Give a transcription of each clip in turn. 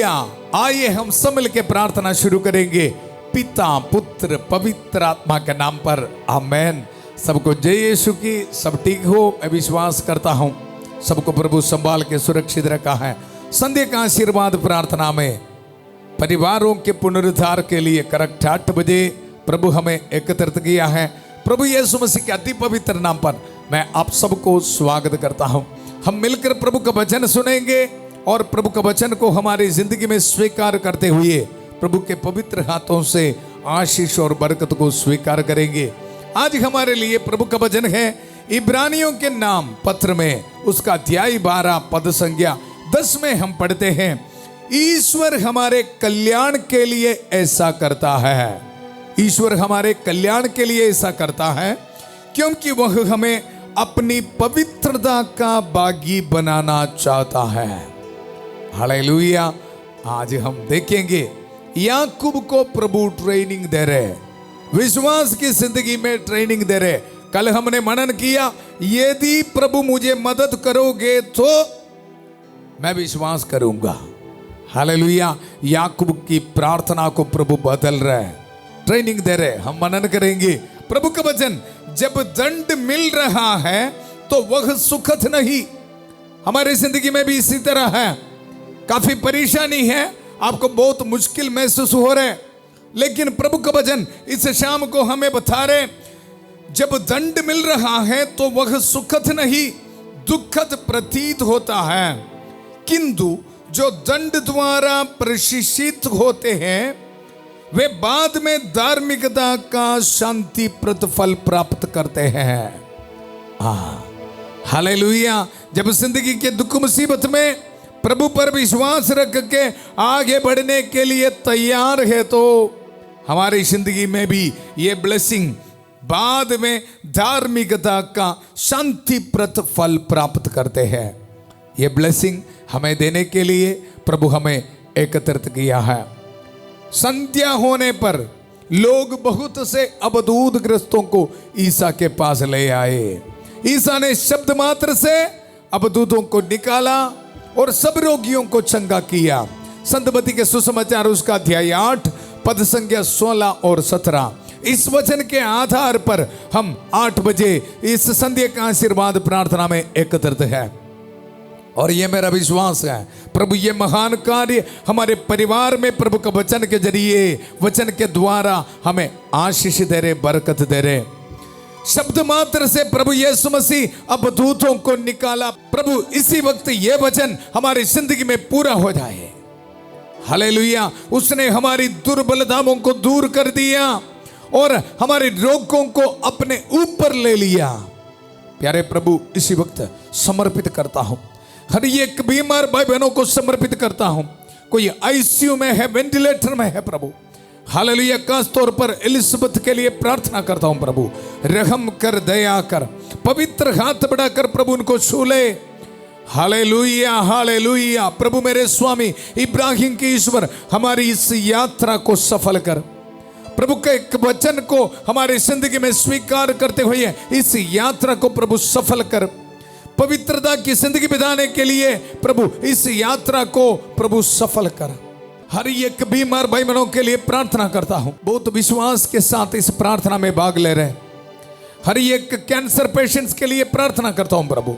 Hallelujah. आइए हम सब मिलकर प्रार्थना शुरू करेंगे पिता पुत्र पवित्र आत्मा के नाम पर, आमेन। सबको जय यीशु की। सब ठीक हो, मैं विश्वास करता हूं सबको प्रभु संभाल के सुरक्षित रखा है। संध्या का आशीर्वाद प्रार्थना में परिवारों के पुनरुद्धार के लिए करेक्ट 8 बजे प्रभु हमें एकत्रित किया है। प्रभु यीशु मसीह के अति पवित्र नाम पर मैं आप सबको स्वागत करता हूं। हम मिलकर प्रभु का वचन सुनेंगे और प्रभु का वचन को हमारी जिंदगी में स्वीकार करते हुए प्रभु के पवित्र हाथों से आशीष और बरकत को स्वीकार करेंगे। आज हमारे लिए प्रभु का वचन है इब्रानियों के नाम पत्र में उसका अध्याय 12 पद संख्या 10 में हम पढ़ते हैं, ईश्वर हमारे कल्याण के लिए ऐसा करता है। ईश्वर हमारे कल्याण के लिए ऐसा करता है क्योंकि वह हमें अपनी पवित्रता का बागी बनाना चाहता है। हालेलुया। आज हम देखेंगे याकूब को प्रभु ट्रेनिंग दे रहे, विश्वास की जिंदगी में ट्रेनिंग दे रहे। कल हमने मनन किया, यदि प्रभु मुझे मदद करोगे तो मैं विश्वास करूंगा। हालेलुया। याकूब की प्रार्थना को प्रभु बदल रहे हैं, ट्रेनिंग दे रहे। हम मनन करेंगे प्रभु का वचन, जब दंड मिल रहा है तो वह सुखद नहीं। हमारी जिंदगी में भी इसी तरह है, काफी परेशानी है, आपको बहुत मुश्किल महसूस हो रहा है, लेकिन प्रभु का वचन इस शाम को हमें बता रहे, जब दंड मिल रहा है तो वह सुखद नहीं दुखद प्रतीत होता है, किंतु जो दंड द्वारा प्रशिक्षित होते हैं वे बाद में धार्मिकता का शांतिप्रद फल प्राप्त करते हैं। हालेलुया। जब जिंदगी के दुख मुसीबत में प्रभु पर विश्वास रख के आगे बढ़ने के लिए तैयार है तो हमारी जिंदगी में भी ये ब्लेसिंग बाद में धार्मिकता का शांतिप्रद फल प्राप्त करते हैं। ये ब्लेसिंग हमें देने के लिए प्रभु हमें एकत्रित किया है। संध्या होने पर लोग बहुत से अवधूत ग्रस्तों को ईसा के पास ले आए। ईसा ने शब्द मात्र से अवधूतों को निकाला और सब रोगियों को चंगा किया। संत मत्ती के सुसमाचार उसका अध्याय 8 पद संख्या 16 और 17। इस वचन के आधार पर हम 8 बजे इस संध्या का आशीर्वाद प्रार्थना में एकत्रित है और ये मेरा विश्वास है प्रभु ये महान कार्य हमारे परिवार में प्रभु का वचन के जरिए, वचन के द्वारा हमें आशीष दे रहे, बरकत दे रहे। शब्द मात्र से प्रभु यीशु मसीह अवधूतों को निकाला। प्रभु इसी वक्त ये वचन हमारी जिंदगी में पूरा हो जाए। हालेलुया। उसने हमारी दुर्बलताओं को दूर कर दिया और हमारे रोगों को अपने ऊपर ले लिया। प्यारे प्रभु इसी वक्त समर्पित करता हूं, हर एक बीमार भाई बहनों को समर्पित करता हूं। कोई आईसीयू में है, वेंटिलेटर में है प्रभु, हालेलुया। खास तौर पर एलिजाबेथ के लिए प्रार्थना करता हूं प्रभु, रहम कर, दया कर, पवित्र हाथ बढ़ाकर प्रभु उनको छू ले। Hallelujah, hallelujah. प्रभु मेरे स्वामी इब्राहिम के ईश्वर हमारी इस यात्रा को सफल कर। प्रभु के एक वचन को हमारी जिंदगी में स्वीकार करते हुए इस यात्रा को प्रभु सफल कर। पवित्रता की जिंदगी बिताने के लिए प्रभु इस यात्रा को प्रभु सफल कर। हर एक बीमार भाई बहनों के लिए प्रार्थना करता हूं, बहुत विश्वास के साथ इस प्रार्थना में भाग ले रहे। हर एक कैंसर पेशेंट्स के लिए प्रार्थना करता हूं प्रभु,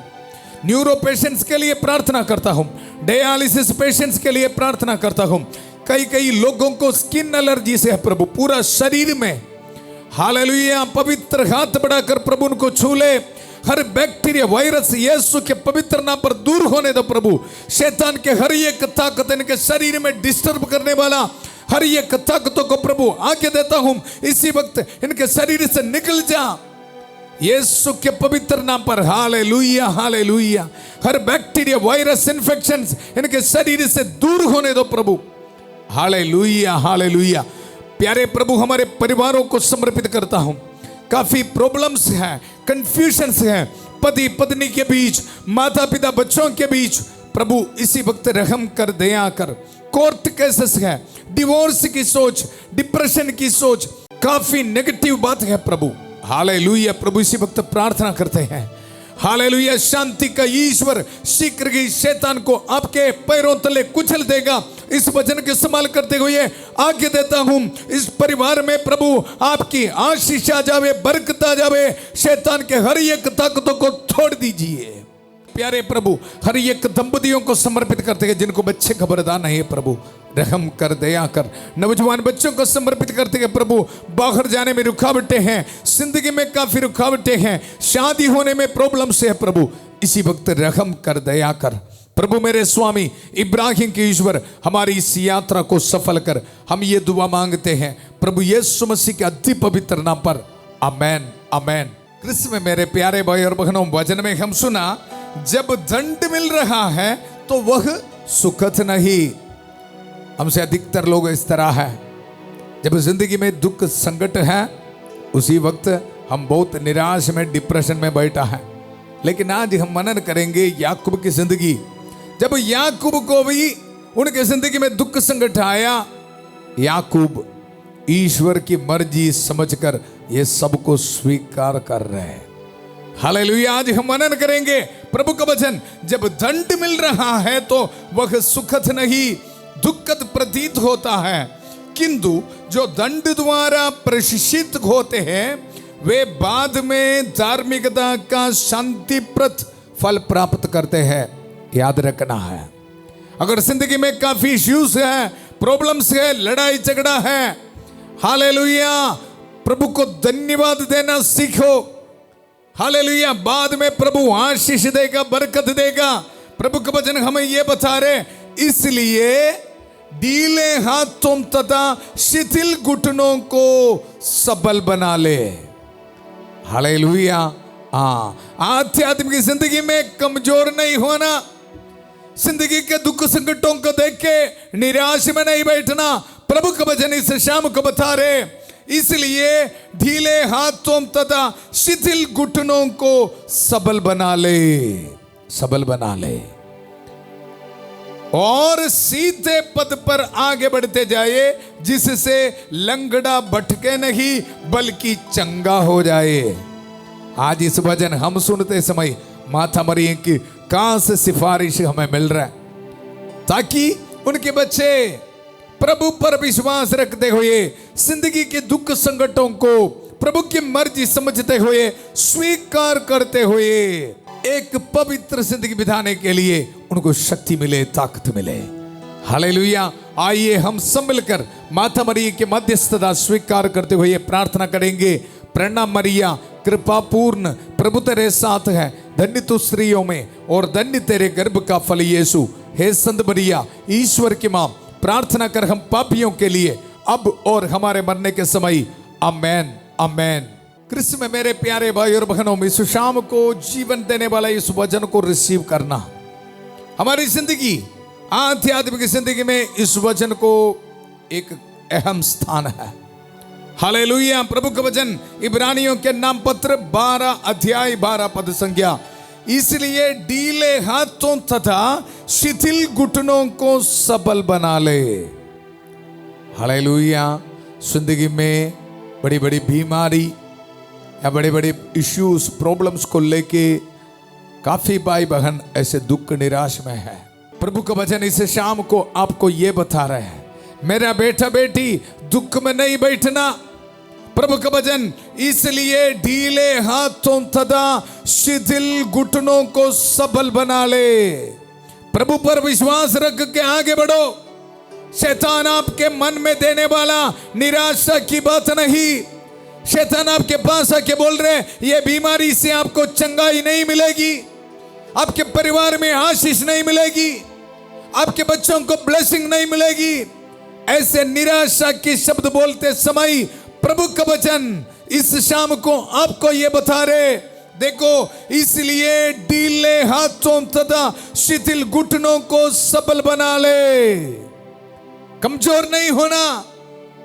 न्यूरो पेशेंट्स के लिए प्रार्थना करता हूं, डायलिसिस पेशेंट्स के लिए प्रार्थना करता हूं। कई लोगों को स्किन एलर्जी से है प्रभु, पूरा शरीर में। हालेलुया। पवित्र हाथ बढ़ाकर प्रभु उनको छू ले। हर बैक्टीरिया, वायरस यीशु के पवित्र नाम पर दूर होने दो प्रभु। शैतान के हर एक ताकत इनके शरीर में डिस्टर्ब करने वाला हर एक ताकतों को प्रभु आगे देता हूं, इसी वक्त इनके शरीर से निकल जा यीशु के पवित्र नाम पर। Hallelujah, hallelujah. हर बैक्टीरिया, वायरस, इन्फेक्शंस इनके शरीर से दूर होने दो प्रभु। Hallelujah, hallelujah. प्यारे प्रभु हमारे परिवारों को समर्पित करता हूं। काफी प्रॉब्लम्स हैं, कंफ्यूजन्स हैं, पति पत्नी के बीच, माता पिता बच्चों के बीच। प्रभु इसी वक्त रहम कर, दया कर। कोर्ट केसेस है, डिवोर्स की सोच, डिप्रेशन की सोच, काफी नेगेटिव बात है प्रभु। हालेलुया। प्रभु इसी वक्त प्रार्थना करते हैं, हालेलुया। शांति का ईश्वर शीघ्र ही शैतान को आपके पैरों तले कुचल देगा। इस वचन के इस्तेमाल करते हुए आज्ञा देता हूं, इस परिवार में प्रभु आपकी आशीष आ जावे, बरकत आ जावे, शैतान के हर एक ताकतों को तोड़ दीजिए। प्यारे प्रभु, हर एक दंपतियों को समर्पित करते हैं जिनको बच्चे खबरदार नहीं है, प्रभु रहम कर, दया कर। नौजवान बच्चों को समर्पित करते हैं प्रभु, बाहर जाने में रुकावटें हैं, जिंदगी में काफी रुकावटें हैं, शादी होने में प्रॉब्लम्स है प्रभु, इसी वक्त रहम कर, दया कर। प्रभु मेरे स्वामी इब्राहिम के ईश्वर, हमारी इस यात्रा को सफल कर, हम ये दुआ मांगते हैं प्रभु यीशु मसीह के अति पवित्र नाम पर, आमेन आमेन। कृष्ण में मेरे प्यारे भाई और बहनों, वचन में हम सुना, जब दंड मिल रहा है तो वह सुखद नहीं। हमसे अधिकतर लोग इस तरह है, जब जिंदगी में दुख संकट है उसी वक्त हम बहुत निराश में, डिप्रेशन में बैठा है। लेकिन आज हम मनन करेंगे याकूब की जिंदगी, जब याकूब को भी उनके जिंदगी में दुख संकट आया, याकूब ईश्वर की मर्जी समझकर ये सबको स्वीकार कर रहे हैं। हालेलुया। आज हम मनन करेंगे प्रभु का वचन, जब दंड मिल रहा है तो वह सुखद नहीं, दुखद प्रतीत होता है, किंतु जो दंड द्वारा प्रशिक्षित होते हैं वे बाद में धार्मिकता का शांतिप्रद फल प्राप्त करते हैं। याद रखना है, अगर जिंदगी में काफी इश्यूज है, प्रॉब्लम्स है, लड़ाई झगड़ा है, हालेलुया, प्रभु को धन्यवाद देना सीखो। हालेलुया, बाद में प्रभु आशीष देगा, बरकत देगा। प्रभु का वचन हमें यह बता रहे, इसलिए ढीले हाथों तथा शिथिल घुटनों को सबल बना ले। हालेलुया। आध्यात्मिक जिंदगी में कमजोर नहीं होना, जिंदगी के दुख संकटों को देख के निराश में नहीं बैठना। प्रभु का वचन इस शाम को बता रहे, इसलिए ढीले हाथों तथा शिथिल घुटनों को सबल बना ले, सबल बना ले, और सीधे पद पर आगे बढ़ते जाए, जिससे लंगड़ा भटके नहीं बल्कि चंगा हो जाए। आज इस वचन हम सुनते समय माता मरियम की कहां से सिफारिश हमें मिल रहा है, ताकि उनके बच्चे प्रभु पर विश्वास रखते हुए जिंदगी के दुख संकटों को प्रभु की मर्जी समझते हुए, स्वीकार करते हुए एक पवित्र जिंदगी बिताने के लिए उनको शक्ति मिले, ताकत मिले। हालेलुया। आइए हम सब मिलकर माता मरियम के मध्यस्थता स्वीकार करते हुए प्रार्थना करेंगे। प्रणाम मरिया, कृपा पूर्ण, प्रभु तेरे साथ है, धन्य तू स्त्रियों में और धन्य तेरे गर्भ का फल यीशु। हे संत मरिया, ईश्वर की मां, प्रार्थना कर हम पापियों के लिए अब और हमारे मरने के समय। आमेन आमेन। कृष्ण में मेरे प्यारे भाई और बहनों, इस शाम को जीवन देने वाला इस वचन को रिसीव करना, हमारी जिंदगी, आध्यात्मिक जिंदगी में इस वचन को एक अहम स्थान है। हालेलुया। प्रभु का वचन इब्रानियों के नाम पत्र 12 अध्याय 12 पद संख्या, इसलिए ढीले हाथों तथा शिथिल घुटनों को सबल बना ले। हालेलुया। जिंदगी में बड़ी बड़ी बीमारी या बड़े बड़े इश्यूज, प्रॉब्लम्स को लेके काफी भाई बहन ऐसे दुख निराश में है। प्रभु का वचन इस शाम को आपको ये बता रहे हैं, मेरा बेटा बेटी दुख में नहीं बैठना। प्रभु का वचन, इसलिए ढीले हाथों तथा शिथिल घुटनों को सबल बना ले। प्रभु पर विश्वास रख के आगे बढ़ो। शैतान आपके मन में देने वाला निराशा की बात नहीं। शैतान आपके पास आके बोल रहे, ये बीमारी से आपको चंगाई नहीं मिलेगी, आपके परिवार में आशीष नहीं मिलेगी, आपके बच्चों को ब्लेसिंग नहीं मिलेगी। ऐसे निराशा के शब्द बोलते समय प्रभु का वचन इस शाम को आपको ये बता रहे, देखो, इसलिए ढीले हाथों तथा शिथिल घुटनों को सबल बना ले। कमजोर नहीं होना।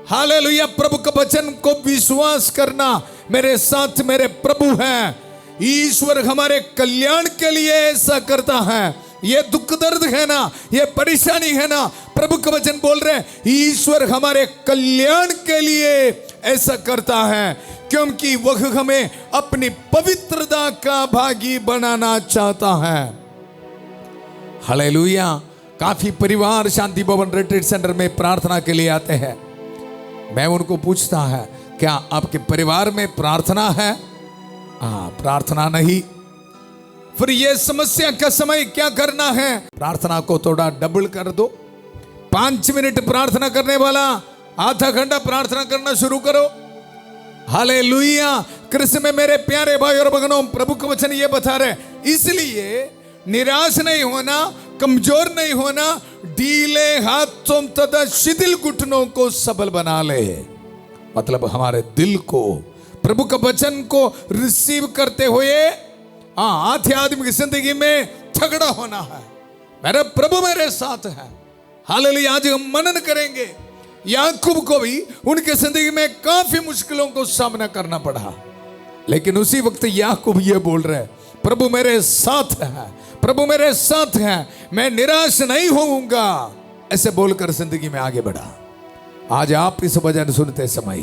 हालेलुया। प्रभु का वचन को विश्वास करना। मेरे साथ मेरे प्रभु हैं, ईश्वर हमारे कल्याण के लिए ऐसा करता है। ये दुख दर्द है ना, ये परेशानी है ना, प्रभु का वचन बोल रहे हैं, ईश्वर हमारे कल्याण के लिए ऐसा करता है, क्योंकि वह हमें अपनी पवित्रता का भागी बनाना चाहता है। हालेलुया। काफी परिवार शांति भवन रिट्रीट सेंटर में प्रार्थना के लिए आते हैं। मैं उनको पूछता है, क्या आपके परिवार में प्रार्थना है? प्रार्थना नहीं। फिर ये समस्या का समय क्या करना है? प्रार्थना को थोड़ा डबल कर दो। 5 मिनट प्रार्थना करने वाला आधा घंटा प्रार्थना करना शुरू करो। हालेलुया। कृष्ण में मेरे प्यारे भाई और बहनों, प्रभु का वचन ये बता रहे, इसलिए निराश नहीं होना, कमजोर नहीं होना, ढीले हाथों तथा शिथिल घुटनों को सबल बना ले। मतलब हमारे दिल को प्रभु का वचन को रिसीव करते हुए आध्यात्मिक जिंदगी में तगड़ा होना है। मेरा प्रभु मेरे साथ है। हालेलुया। आज हम मनन करेंगे, याकूब को भी उनके जिंदगी में काफी मुश्किलों को सामना करना पड़ा, लेकिन उसी वक्त याकूब ये बोल रहे, प्रभु मेरे साथ है, प्रभु मेरे साथ है, मैं निराश नहीं होऊंगा। ऐसे बोलकर जिंदगी में आगे बढ़ा। आज आप इस वचन सुनते समय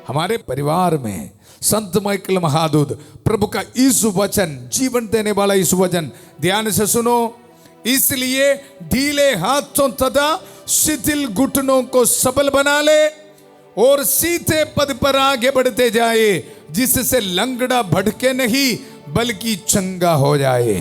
हमारे परिवार में संत माइकल महादूत प्रभु का इस वचन, जीवन देने वाला इस वचन ध्यान से सुनो। इसलिए ढीले हाथों तथा शिथिल घुटनों को सबल बना ले और सीधे पद पर आगे बढ़ते जाए, जिससे लंगड़ा भटके नहीं बल्कि चंगा हो जाए।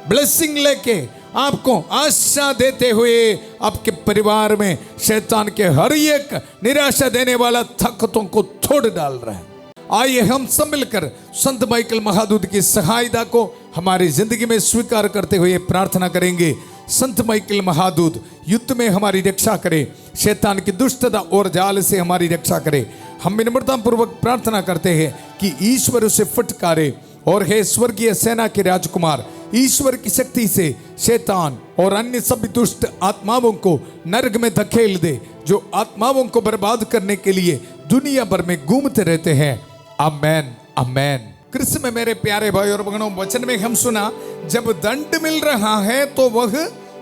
ब्लेसिंग लेके आपको आशा देते हुए आपके परिवार में शैतान के हर एक निराशा देने वाला ताकतों को तोड़ डाल रहा है। आइए हम सब मिलकर संत माइकल महादूत की सहायता को हमारी जिंदगी में स्वीकार करते हुए प्रार्थना करेंगे। संत माइकल महादूत युद्ध में हमारी रक्षा करे, शैतान की दुष्टता और जाल से हमारी रक्षा करे। हम विनम्रता पूर्वक प्रार्थना करते हैं कि ईश्वर उसे फटकारे और हे स्वर्गीय सेना के राजकुमार, ईश्वर की शक्ति से शैतान और अन्य सभी दुष्ट आत्माओं को नरक में धकेल दे, जो आत्माओं को बर्बाद करने के लिए दुनिया भर में घूमते रहते हैं। आमेन, आमेन। कृष्ण में मेरे प्यारे भाई और बहनों, वचन में हम सुना, जब दंड मिल रहा है तो वह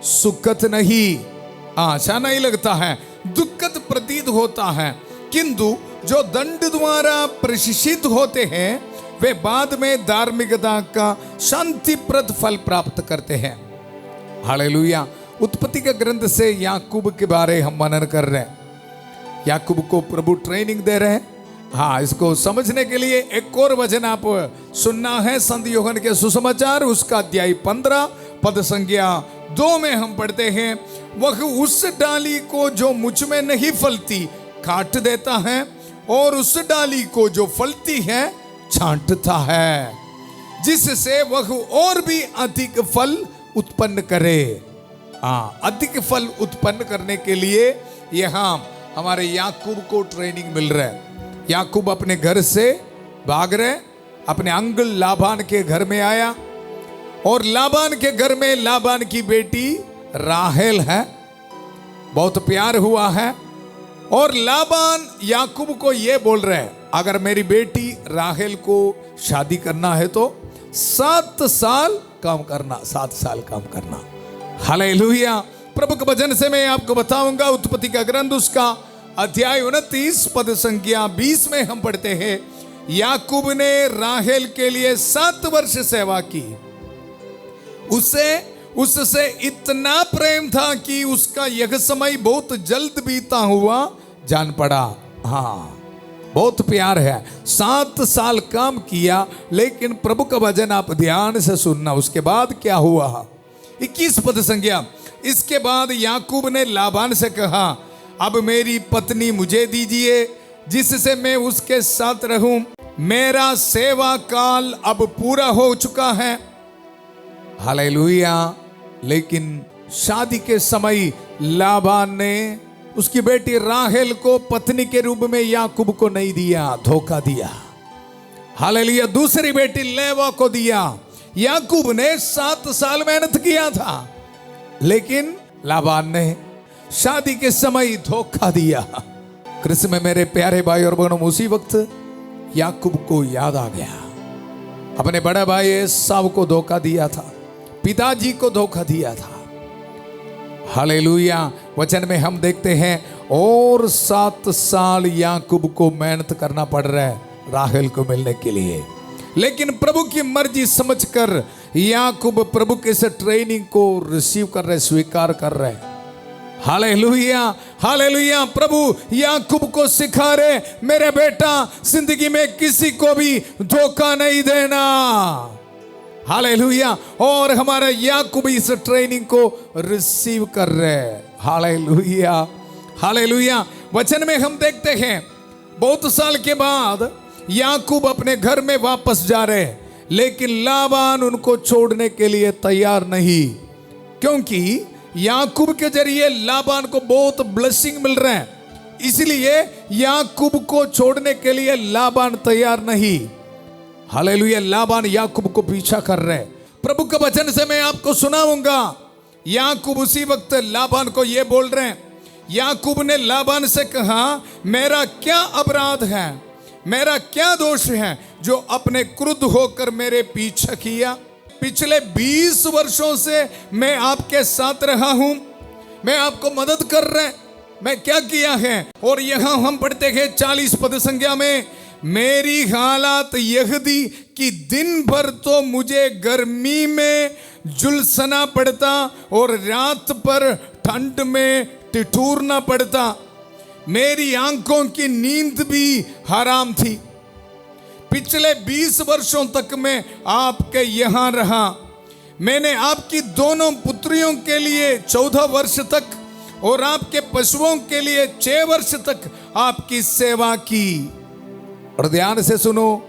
सुखद नहीं, अच्छा नहीं लगता है, दुखद प्रतीत होता है, किंतु जो दंड द्वारा प्रशिक्षित होते हैं वे बाद में धार्मिकता का शांतिप्रद फल प्राप्त करते हैं। हालेलुया। उत्पत्ति के ग्रंथ से याकूब के बारे हम मनन कर रहे हैं। याकूब को प्रभु ट्रेनिंग दे रहे हैं। हाँ, इसको समझने के लिए एक और वचन आप सुनना है। संत यूहन्ना के सुसमाचार उसका अध्याय 15 पद संख्या 2 में हम पढ़ते हैं, वह उस डाली को जो मुझ में नहीं फलती काट देता है और उस डाली को जो फलती है छांटता है, जिससे वह और भी अधिक फल उत्पन्न करे। अधिक फल उत्पन्न करने के लिए यहाँ हमारे याकूब को ट्रेनिंग मिल रहा है। याकूब अपने घर से भाग रहे, अपने अंकल लाबान के घर में आया और लाबान के घर में लाबान की बेटी राहेल है। बहुत प्यार हुआ है और लाबान याकूब को ये बोल रहे हैं, अगर मेरी बेटी राहेल को शादी करना है तो 7 साल काम करना, 7 साल काम करना। हालेलुया। प्रभु के वचन से मैं आपको बताऊंगा, उत्पत्ति का ग्रंथ उसका अध्याय 29 पद संख्या 20 में हम पढ़ते हैं, याकूब ने राहेल के लिए 7 वर्ष सेवा की। उससे इतना प्रेम था कि उसका यह समय बहुत जल्द बीता हुआ जान पड़ा। हाँ, बहुत प्यार है। 7 साल काम किया, लेकिन प्रभु का वचन आप ध्यान से सुनना। उसके बाद क्या हुआ? 21 पद संख्या, इसके बाद याकूब ने लाबान से कहा, अब मेरी पत्नी मुझे दीजिए, जिससे मैं उसके साथ रहूं। मेरा सेवा काल अब पूरा हो चुका है। हालेलुया। लेकिन शादी के समय लाबान ने उसकी बेटी राहेल को पत्नी के रूप में याकूब को नहीं दिया, धोखा दिया। हालेलुया। दूसरी बेटी लेवा को दिया। याकूब ने 7 साल मेहनत किया था, लेकिन लाबान ने शादी के समय धोखा दिया। कृष्ण में मेरे प्यारे भाई और बहनों, उसी वक्त याकूब को याद आ गया, अपने बड़े भाई एसाव को धोखा दिया था, पिताजी को धोखा दिया था। हालेलुया। वचन में हम देखते हैं और 7 साल याकूब को मेहनत करना पड़ रहा है राहेल को मिलने के लिए, लेकिन प्रभु की मर्जी समझकर याकूब प्रभु के इस ट्रेनिंग को रिसीव कर रहे, स्वीकार कर रहे। Hallelujah, hallelujah. प्रभु याकूब को सिखा रहे, मेरे बेटा जिंदगी में किसी को भी धोखा नहीं देना। हालेलुया। और हमारा याकूब इस ट्रेनिंग को रिसीव कर रहे। Hallelujah, hallelujah. वचन में हम देखते हैं बहुत साल के बाद याकूब अपने घर में वापस जा रहे, लेकिन लाबान उनको छोड़ने के लिए तैयार नहीं, क्योंकि याकूब के जरिए लाबान को बहुत ब्लेसिंग मिल रहे हैं, इसलिए याकूब को छोड़ने के लिए लाबान तैयार नहीं। हालेलुया। लाबान याकूब को पीछा कर रहे। प्रभु के वचन से मैं आपको सुनाऊंगा। याकूब उसी वक्त लाबान को ये बोल रहे हैं। याकूब ने लाबान से कहा, मेरा क्या अपराध है, मेरा क्या दोष है जो अपने क्रुद्ध होकर मेरे पीछा किया? पिछले 20 वर्षों से मैं आपके साथ रहा हूं, मैं आपको मदद कर रहे, मैं क्या किया है? और यहां हम पढ़ते हैं 40 पद संख्या में, मेरी हालत यह थी कि दिन भर तो मुझे गर्मी में झुलसना पड़ता और रात पर ठंड में ठिठुरना पड़ता, मेरी आंखों की नींद भी हराम थी। पिछले 20 वर्षों तक मैं आपके यहां रहा, मैंने आपकी दोनों पुत्रियों के लिए 14 वर्ष तक और आपके पशुओं के लिए 6 वर्ष तक आपकी सेवा की। और ध्यान से सुनो,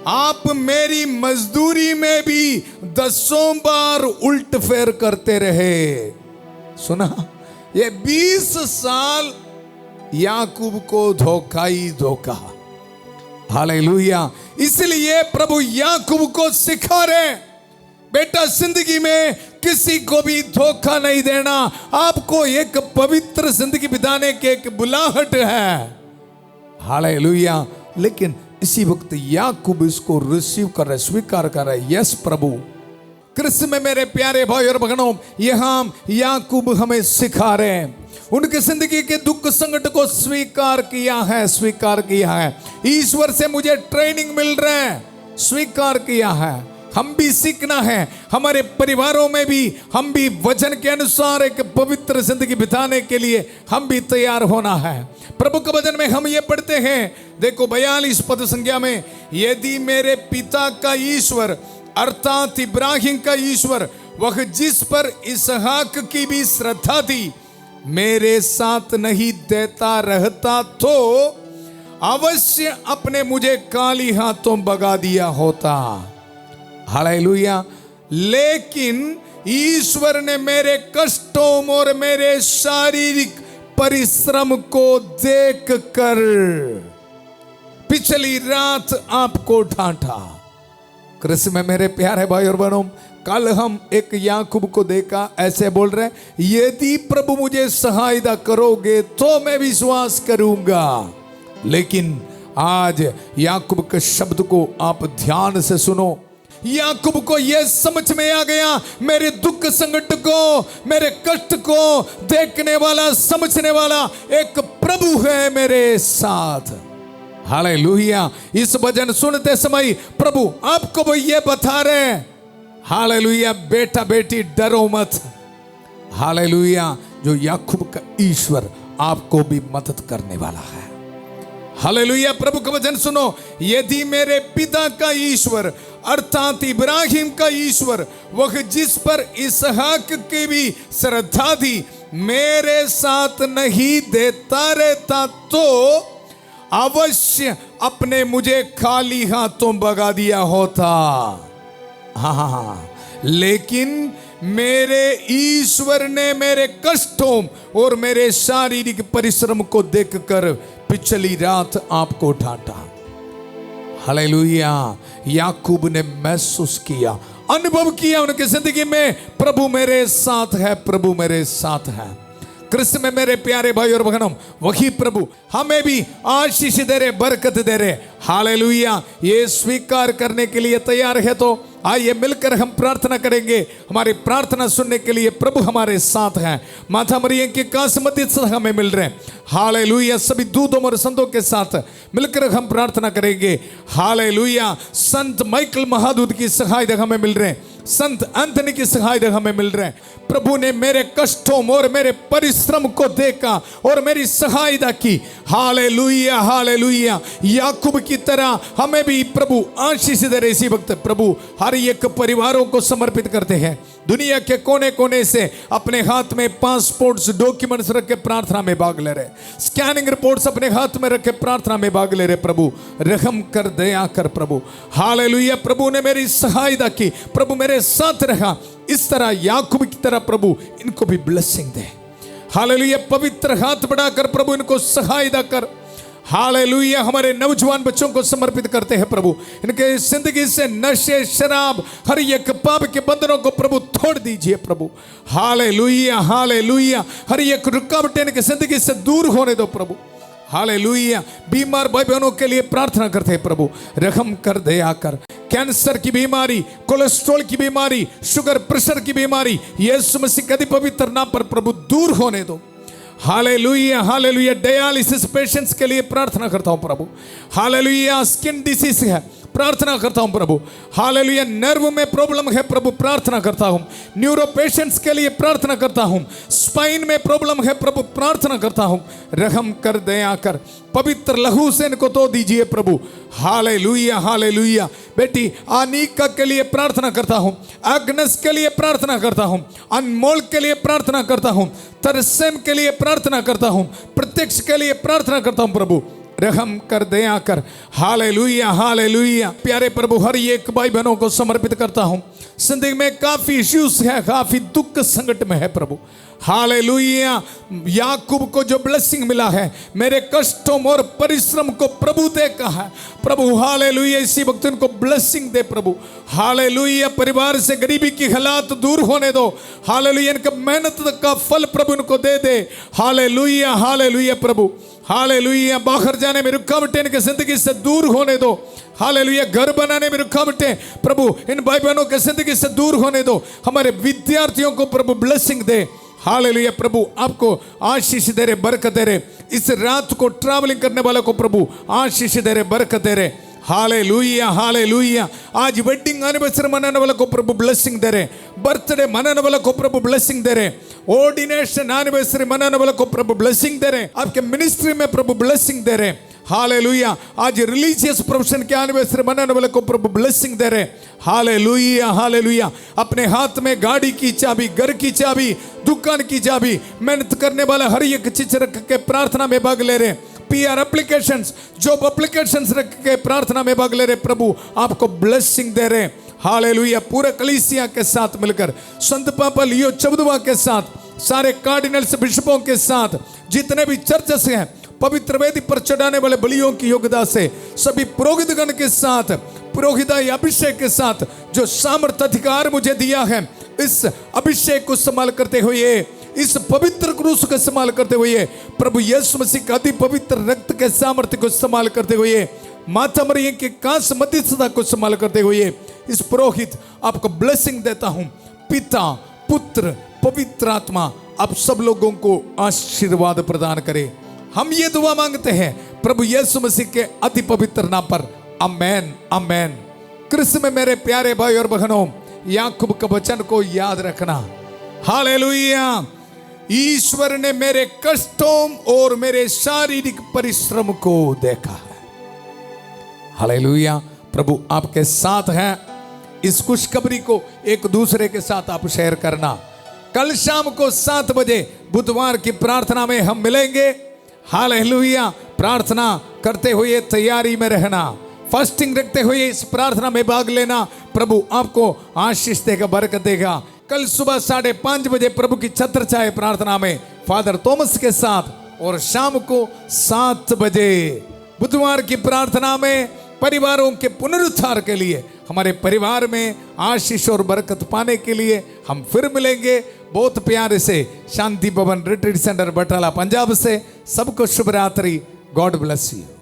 आप मेरी मजदूरी में भी 10 बार उल्ट फेर करते रहे। सुना, ये 20 साल याकूब को धोखा ही धोखा। हालेलुया। इसलिए प्रभु याकूब को सिखा रहे, बेटा जिंदगी में किसी को भी धोखा नहीं देना, आपको एक पवित्र जिंदगी बिताने की एक बुलाहट है। हालेलुया। लेकिन इसी वक्त याकूब इसको रिसीव कर रहे, स्वीकार कर रहे। यस प्रभु। कृष्ण में मेरे प्यारे भाई और बहनों, यहां याकूब हमें सिखा रहे हैं, उनकी जिंदगी के दुख संकट को स्वीकार किया है, स्वीकार किया है। ईश्वर से मुझे ट्रेनिंग मिल रहा है, स्वीकार किया है। हम भी सीखना है, हमारे परिवारों में भी हम भी वचन के अनुसार एक पवित्र जिंदगी बिताने के लिए हम भी तैयार होना है। प्रभु के वचन में हम ये पढ़ते हैं, देखो 42 पद संख्या में, यदि मेरे पिता का ईश्वर अर्थात इब्राहिम का ईश्वर, वह जिस पर इसहाक की भी श्रद्धा थी, मेरे साथ नहीं देता रहता तो अवश्य अपने मुझे काली हाथों भगा दिया होता। हालेलुया। लेकिन ईश्वर ने मेरे कष्टों और मेरे शारीरिक परिश्रम को देखकर पिछली रात आपको डांटा। कृष्ण में मेरे प्यारे भाई और बहनों, कल हम एक याकूब को देखा, ऐसे बोल रहे, यदि प्रभु मुझे सहायता करोगे तो मैं विश्वास करूंगा। लेकिन आज याकूब के शब्द को आप ध्यान से सुनो। याकूब को यह समझ में आ गया, मेरे दुख संकट को, मेरे कष्ट को देखने वाला, समझने वाला एक प्रभु है मेरे साथ। हालेलुया। इस वचन सुनते समय प्रभु आपको वो ये बता रहे, हालेलुया, बेटा बेटी डरो मत। हालेलुया। जो याकूब का ईश्वर आपको भी मदद करने वाला है। हालेलुया। प्रभु का वचन सुनो, यदि मेरे पिता का ईश्वर अर्थात इब्राहिम का ईश्वर, वह जिस पर इसहाक की भी श्रद्धा थी, मेरे साथ नहीं देता रहता तो अवश्य अपने मुझे खाली हाथों भगा दिया होता। हाँ, लेकिन मेरे ईश्वर ने मेरे कष्टों और मेरे शारीरिक परिश्रम को देखकर पिछली रात आपको डांटा। हालेलुया। याकूब ने महसूस किया, अनुभव किया उनकी जिंदगी में, प्रभु मेरे साथ है, प्रभु मेरे साथ है। कृष्ण में मेरे प्यारे भाई और बहनों, वही प्रभु हमें भी आशीष दे रहे, बरकत दे रहे। हालेलुया। ये स्वीकार करने के लिए तैयार है तो आइए मिलकर हम प्रार्थना करेंगे। हमारी प्रार्थना सुनने के लिए प्रभु हमारे साथ हैं। माता मरियम के कास मध्य हमें मिल रहे हैं। हालेलुया। सभी दूतों और संतों के साथ मिलकर हम प्रार्थना करेंगे। हालेलुया। संत माइकल महादूत की सहायता हमें मिल रहे हैं। संत एंथनी की सहायता हमें मिल रहा है। प्रभु ने मेरे कष्टों और मेरे परिश्रम को देखा और मेरी सहायता की। Hallelujah, hallelujah. याकूब की तरह हमें भी प्रभु आशीष दे रहे। इसी वक्त प्रभु हर एक परिवारों को समर्पित करते हैं। दुनिया के कोने कोने से अपने हाथ में पासपोर्ट्स, डॉक्यूमेंट्स रख के प्रार्थना में भाग ले रहे, स्कैनिंग रिपोर्ट्स अपने हाथ में रख के प्रार्थना में भाग ले रहे। प्रभु रहम कर, दया कर प्रभु। हालेलुया। प्रभु ने मेरी सहायता की, प्रभु मेरे साथ रहा। इस तरह याकूब की तरह प्रभु इनको भी ब्लेसिंग दे। हालेलुया। पवित्र हाथ बढ़ाकर प्रभु इनको सहायता कर। हालेलुया। हमारे नौजवान बच्चों को समर्पित करते हैं प्रभु, इनके जिंदगी से नशे, शराब, हर एक पाप के बंधनों को प्रभु तोड़ दीजिए प्रभु। Hallelujah, hallelujah. हर एक रुकावटें इनकी जिंदगी से दूर होने दो प्रभु। हालेलुया। बीमार भाई बहनों के लिए प्रार्थना करते हैं प्रभु, रहम कर, दया कर। कैंसर की बीमारी, कोलेस्ट्रॉल की बीमारी, शुगर प्रेशर की बीमारी, यीशु मसीह के पवित्र नाम पर प्रभु दूर होने दो। Hallelujah, hallelujah. डायलिसिस पेशेंट्स के लिए प्रार्थना करता हूं प्रभु। हालेलुया। स्किन डिसीज है, प्रार्थना करता हूं प्रभु। हालेलुया। नर्व में प्रॉब्लम है प्रभु, प्रार्थना करता हूं। न्यूरो पेशेंट्स के लिए प्रार्थना करता हूं। स्पाइन में प्रॉब्लम है प्रभु, प्रार्थना करता हूं। रहम कर, दया कर। पवित्र लहू से इनको तो दीजिए प्रभु। Hallelujah, hallelujah. बेटी अनीका के लिए प्रार्थना करता हूं। अग्नस के लिए प्रार्थना करता हूं। अनमोल के लिए प्रार्थना करता हूं। तरसेम के लिए प्रार्थना करता हूं। प्रत्यक्ष के लिए प्रार्थना करता हूं प्रभु, रहम कर, दया कर। Hallelujah, hallelujah. प्यारे प्रभु हर एक भाई बहनों को समर्पित करता हूं। जिंदगी में काफी इश्यूज है, काफी दुख संकट में है प्रभु। हालेलुया। याकूब को जो ब्लेसिंग मिला है, मेरे कष्टों और परिश्रम को प्रभु देखा है प्रभु। हालेलुया। इसी वक्त उनको ब्लेसिंग दे प्रभु। हालेलुया। परिवार से गरीबी की हालात दूर होने दो। हालेलुया। इनका मेहनत का फल प्रभु इनको दे दे। हालेलुया, हालेलुया प्रभु। हालेलुया। बाहर जाने में रुकावटें इनके जिंदगी से दूर होने दो। हालेलुया। घर बनाने में रुकावटें प्रभु इन भाई बहनों के जिंदगी से दूर होने दो। हमारे विद्यार्थियों को प्रभु ब्लेसिंग दे। हालेलुया। प्रभु आपको आशीष दे रहे, बरकत दे रहे। इस रात को ट्रैवलिंग करने वालों को प्रभु आशीष दे रहे, बरकत दे रहे। Hallelujah, hallelujah. आज वेडिंग एनिवर्सरी मनाने वालों को प्रभु ब्लेसिंग दे रहे, बर्थडे मनाने वालों को प्रभु ब्लेसिंग दे रहे, ऑर्डिनेशन एनिवर्सरी मनाने वालों को प्रभु ब्लेसिंग दे रहे, आपके मिनिस्ट्री में प्रभु ब्लेसिंग दे रहे। हालेलुया। आज रिलीजियस प्रोफेशन के एनिवर्सरी मनाने वाले को प्रभु ब्लेसिंग दे रहे। Hallelujah, hallelujah. अपने हाथ में गाड़ी की चाबी, घर की चाबी, दुकान की चाबी, मेहनत करने वाला हर एक चीज रख के प्रार्थना में भाग ले रहे। PR एप्लीकेशंस, जॉब एप्लीकेशंस रख के प्रार्थना में भाग ले रहे। प्रभु आपको ब्लेसिंग दे रहे। हालेलुया। पूरे कलीसिया के साथ मिलकर, संत पापा लियो चौदवा के साथ, सारे कार्डिनल्स, बिशपों के साथ, जितने भी चर्चेस हैं, पवित्र वेदी पर चढ़ाने वाले बलियों की योग्यता से, सभी पुरोहितगण के साथ, पुरोहिताई अभिषेक के साथ, जो सामर्थ अधिकार मुझे दिया है, इस अभिषेक को इस्तेमाल करते हुए, इस पवित्र क्रूस को इस्तेमाल करते हुए, प्रभु यीशु मसीह का अति पवित्र रक्त के सामर्थ्य को इस्तेमाल करते हुए, माता मरियम के कांस मध्यस्थता को इस्तेमाल करते हुए, इस पुरोहित आपको ब्लेसिंग देता हूं। पिता, पुत्र, पवित्र आत्मा आप सब लोगों को आशीर्वाद प्रदान करे। हम ये दुआ मांगते हैं प्रभु यीशु मसीह के अति पवित्र नाम पर, आमेन, आमेन। कृष्ण में मेरे प्यारे भाई और बहनों, याकूब के वचन को याद रखना। हालेलुया। ईश्वर ने मेरे कष्टों और मेरे शारीरिक परिश्रम को देखा है। हालेलुया। प्रभु आपके साथ है। इस खुशखबरी को एक दूसरे के साथ आप शेयर करना। कल शाम को 7 बजे बुधवार की प्रार्थना में हम मिलेंगे। हालेलुया। प्रार्थना करते हुए तैयारी में रहना, फास्टिंग रखते हुए इस प्रार्थना में भाग लेना। प्रभु आपको आशीष देगा, बरकत देगा। कल सुबह 5:30 बजे प्रभु की छत्र छाया प्रार्थना में फादर थॉमस के साथ, और शाम को 7 बजे बुधवार की प्रार्थना में परिवारों के पुनरुद्धार के लिए, हमारे परिवार में आशीष और बरकत पाने के लिए हम फिर मिलेंगे। बहुत प्यारे से शांति भवन रिट्रीट सेंटर बटाला पंजाब से सबको शुभ रात्रि। God bless you.